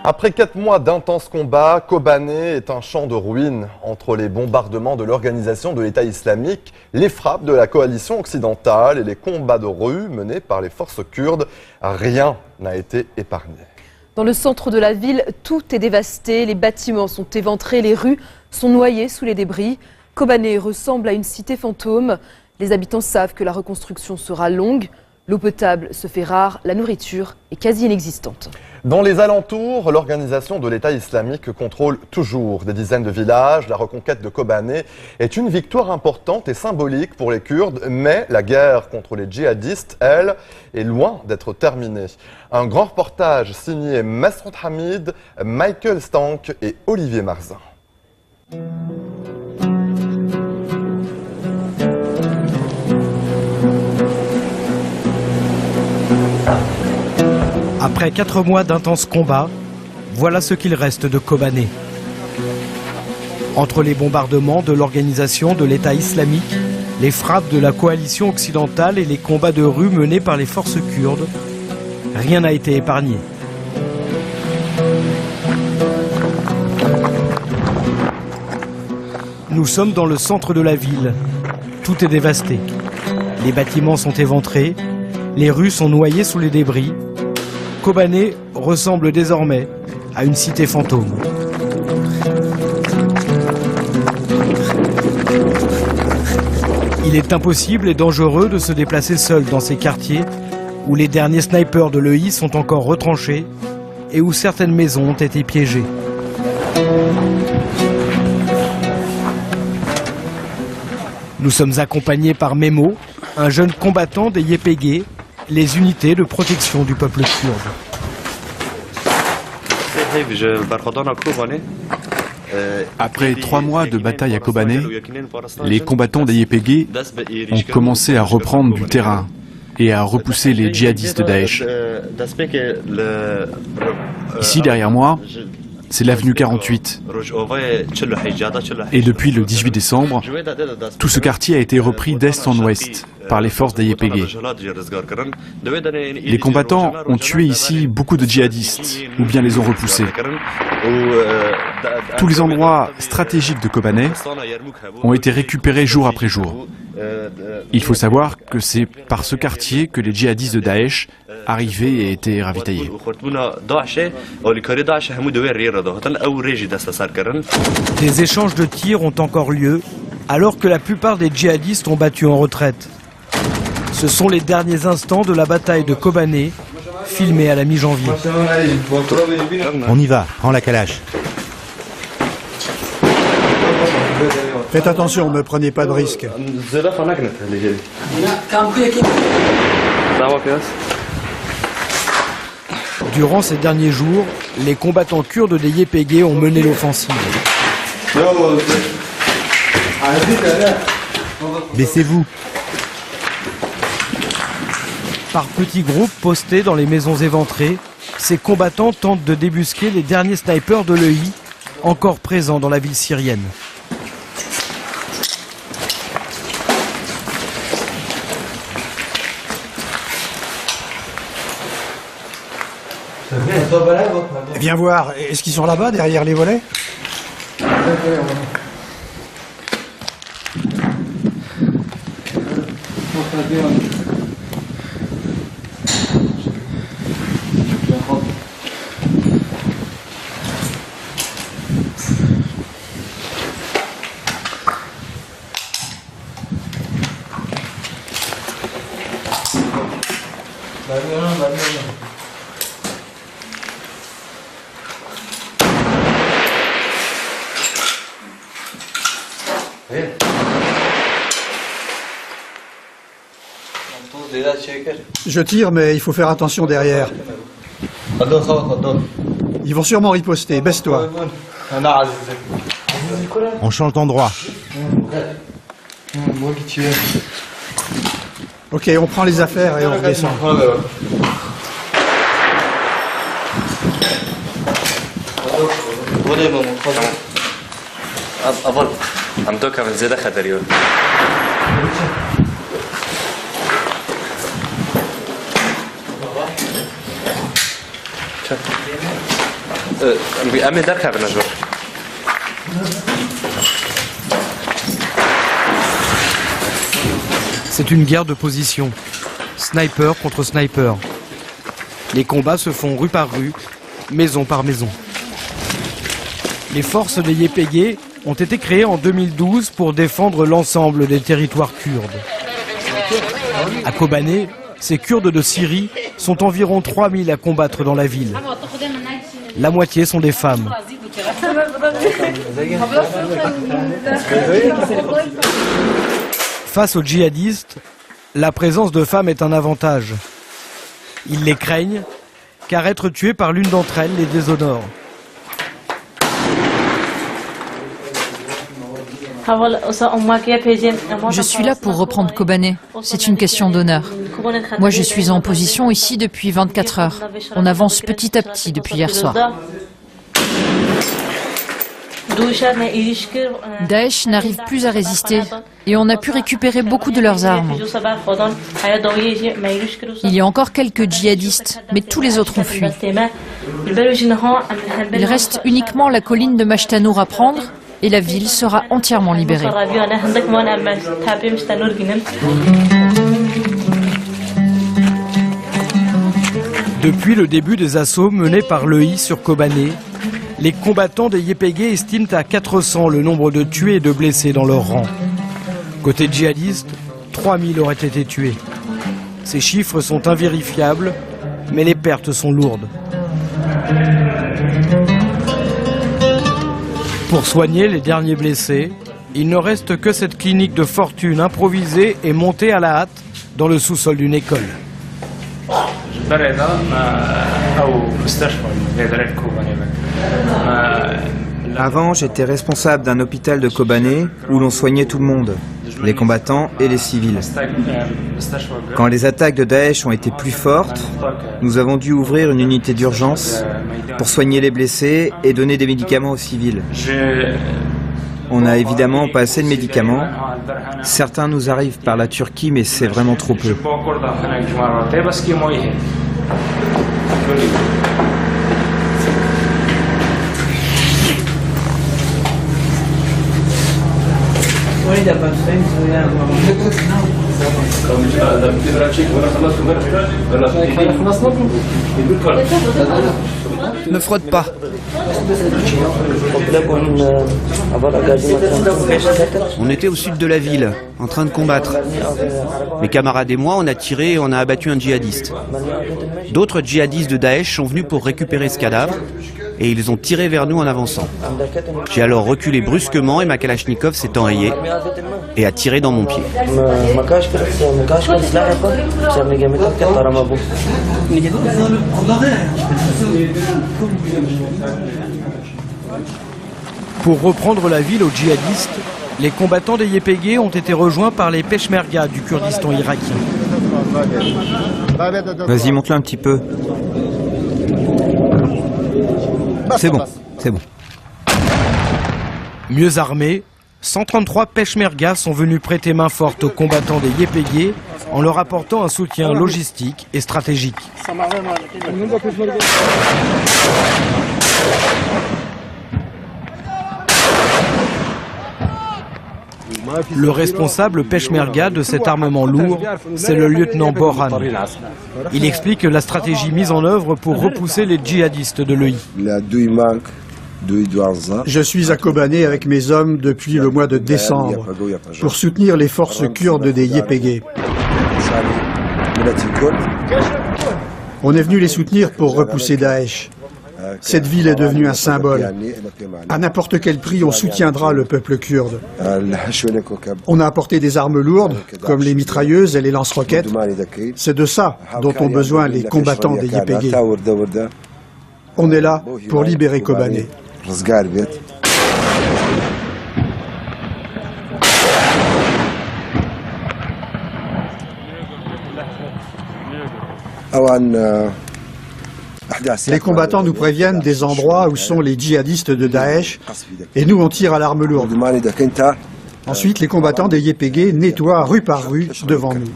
Après 4 mois d'intenses combats, Kobané est un champ de ruines. Entre les bombardements de l'organisation de l'État islamique, les frappes de la coalition occidentale et les combats de rue menés par les forces kurdes, rien n'a été épargné. Dans le centre de la ville, tout est dévasté. Les bâtiments sont éventrés, les rues sont noyées sous les débris. Kobané ressemble à une cité fantôme. Les habitants savent que la reconstruction sera longue. L'eau potable se fait rare, la nourriture est quasi inexistante. Dans les alentours, l'organisation de l'État islamique contrôle toujours des dizaines de villages. La reconquête de Kobané est une victoire importante et symbolique pour les Kurdes, mais la guerre contre les djihadistes, elle, est loin d'être terminée. Un grand reportage signé Mesroud Hamid, Michael Stank et Olivier Marzin. Après 4 mois d'intenses combats, voilà ce qu'il reste de Kobané. Entre les bombardements de l'organisation de l'État islamique, les frappes de la coalition occidentale et les combats de rue menés par les forces kurdes, rien n'a été épargné. Nous sommes dans le centre de la ville. Tout est dévasté. Les bâtiments sont éventrés, les rues sont noyées sous les débris. Kobané ressemble désormais à une cité fantôme. Il est impossible et dangereux de se déplacer seul dans ces quartiers où les derniers snipers de l'EI sont encore retranchés et où certaines maisons ont été piégées. Nous sommes accompagnés par Memo, un jeune combattant des YPG, les unités de protection du peuple kurde. Après 3 mois de bataille à Kobané, les combattants des YPG ont commencé à reprendre du terrain et à repousser les djihadistes Daesh. Ici derrière moi, c'est l'avenue 48. Et depuis le 18 décembre, tout ce quartier a été repris d'est en ouest par les forces des YPG. Les combattants ont tué ici beaucoup de djihadistes, ou bien les ont repoussés. Tous les endroits stratégiques de Kobané ont été récupérés jour après jour. Il faut savoir que c'est par ce quartier que les djihadistes de Daesh arrivaient et étaient ravitaillés. Des échanges de tirs ont encore lieu, alors que la plupart des djihadistes ont battu en retraite. Ce sont les derniers instants de la bataille de Kobané, filmés à la mi-janvier. On y va, prends la calache. Faites attention, ne prenez pas de risques. Durant ces derniers jours, les combattants kurdes des YPG ont mené l'offensive. Baissez-vous. Par petits groupes postés dans les maisons éventrées, ces combattants tentent de débusquer les derniers snipers de l'EI, encore présents dans la ville syrienne. Viens voir, est-ce qu'ils sont là-bas, derrière les volets? Je tire, mais il faut faire attention derrière. Ils vont sûrement riposter, baisse-toi. On change d'endroit. Ok, on prend les affaires et on redescend. C'est une guerre de position, sniper contre sniper. Les combats se font rue par rue, maison par maison. Les forces des YPG ont été créées en 2012 pour défendre l'ensemble des territoires kurdes. À Kobané, ces Kurdes de Syrie sont environ 3000 à combattre dans la ville. La moitié sont des femmes. Face aux djihadistes, la présence de femmes est un avantage. Ils les craignent, car être tués par l'une d'entre elles les déshonore. Je suis là pour reprendre Kobané. C'est une question d'honneur. Moi, je suis en position ici depuis 24 heures. On avance petit à petit depuis hier soir. Daesh n'arrive plus à résister et on a pu récupérer beaucoup de leurs armes. Il y a encore quelques djihadistes, mais tous les autres ont fui. Il reste uniquement la colline de Mashtanour à prendre et la ville sera entièrement libérée. Depuis le début des assauts menés par l'EI sur Kobané, les combattants des YPG estiment à 400 le nombre de tués et de blessés dans leur rang. Côté djihadiste, 3000 auraient été tués. Ces chiffres sont invérifiables, mais les pertes sont lourdes. Pour soigner les derniers blessés, il ne reste que cette clinique de fortune improvisée et montée à la hâte dans le sous-sol d'une école. Avant, j'étais responsable d'un hôpital de Kobané où l'on soignait tout le monde, les combattants et les civils. Quand les attaques de Daesh ont été plus fortes, nous avons dû ouvrir une unité d'urgence pour soigner les blessés et donner des médicaments aux civils. On n'a évidemment pas assez de médicaments. Certains nous arrivent par la Turquie, mais c'est vraiment trop peu. Ne frotte pas. On était au sud de la ville, en train de combattre. Mes camarades et moi, on a tiré et on a abattu un djihadiste. D'autres djihadistes de Daesh sont venus pour récupérer ce cadavre et ils ont tiré vers nous en avançant. J'ai alors reculé brusquement et ma Kalachnikov s'est enrayée et a tiré dans mon pied. Pour reprendre la ville aux djihadistes, les combattants des YPG ont été rejoints par les Peshmerga du Kurdistan irakien. Vas-y, monte-le un petit peu. C'est bon, c'est bon. Mieux armés, 133 Peshmerga sont venus prêter main forte aux combattants des YPG en leur apportant un soutien logistique et stratégique. Le responsable Peshmerga de cet armement lourd, c'est le lieutenant Borhan. Il explique la stratégie mise en œuvre pour repousser les djihadistes de l'EI. Je suis à Kobané avec mes hommes depuis le mois de décembre pour soutenir les forces kurdes des YPG. On est venu les soutenir pour repousser Daesh. Cette ville est devenue un symbole. À n'importe quel prix, on soutiendra le peuple kurde. On a apporté des armes lourdes, comme les mitrailleuses et les lance-roquettes. C'est de ça dont ont besoin les combattants des YPG. On est là pour libérer Kobané. Les combattants nous préviennent des endroits où sont les djihadistes de Daesh et nous on tire à l'arme lourde. Ensuite, les combattants des YPG nettoient rue par rue devant nous.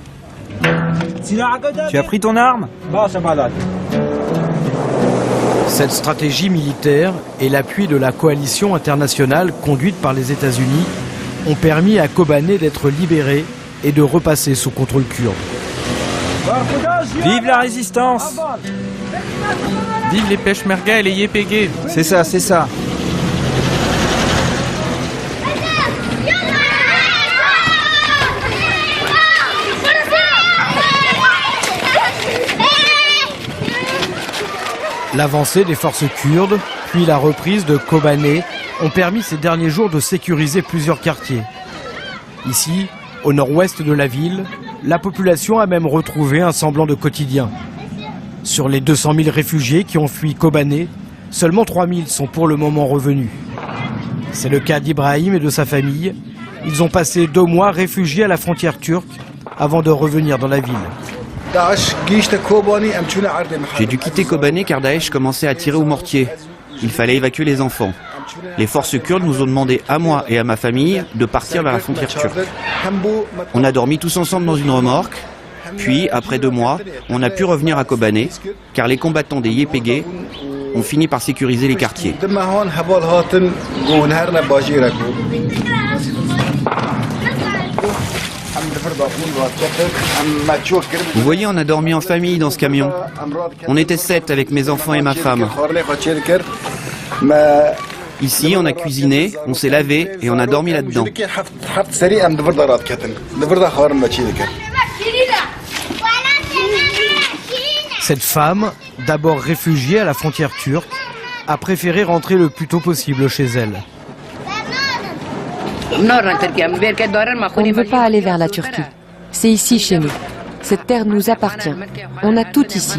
Tu as pris ton arme ? Cette stratégie militaire et l'appui de la coalition internationale conduite par les États-Unis ont permis à Kobané d'être libéré et de repasser sous contrôle kurde. Vive la résistance! Vive les Peshmerga et les YPG! C'est ça, c'est ça. L'avancée des forces kurdes, puis la reprise de Kobané ont permis ces derniers jours de sécuriser plusieurs quartiers. Ici, au nord-ouest de la ville, la population a même retrouvé un semblant de quotidien. Sur les 200 000 réfugiés qui ont fui Kobané, seulement 3 000 sont pour le moment revenus. C'est le cas d'Ibrahim et de sa famille. Ils ont passé 2 mois réfugiés à la frontière turque avant de revenir dans la ville. J'ai dû quitter Kobané car Daesh commençait à tirer au mortier. Il fallait évacuer les enfants. Les forces kurdes nous ont demandé à moi et à ma famille de partir vers la frontière turque. On a dormi tous ensemble dans une remorque. Puis, après 2 mois, on a pu revenir à Kobané car les combattants des YPG ont fini par sécuriser les quartiers. Vous voyez, on a dormi en famille dans ce camion. On était 7 avec mes enfants et ma femme. Ici, on a cuisiné, on s'est lavé et on a dormi là-dedans. Cette femme, d'abord réfugiée à la frontière turque, a préféré rentrer le plus tôt possible chez elle. On ne veut pas aller vers la Turquie. C'est ici chez nous. Cette terre nous appartient. On a tout ici.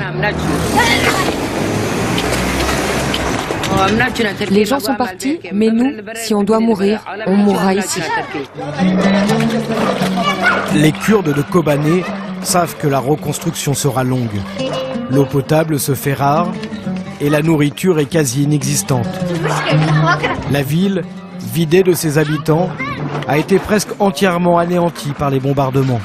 Les gens sont partis, mais nous, si on doit mourir, on mourra ici. Les Kurdes de Kobané savent que la reconstruction sera longue. L'eau potable se fait rare et la nourriture est quasi inexistante. La ville, vidée de ses habitants, a été presque entièrement anéantie par les bombardements.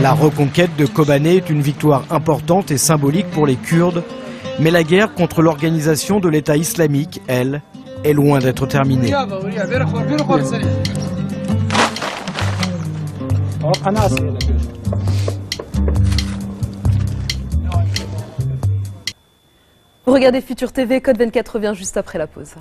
La reconquête de Kobané est une victoire importante et symbolique pour les Kurdes, mais la guerre contre l'organisation de l'État islamique, elle, est loin d'être terminée. Vous regardez Futur TV, Code 24 revient juste après la pause.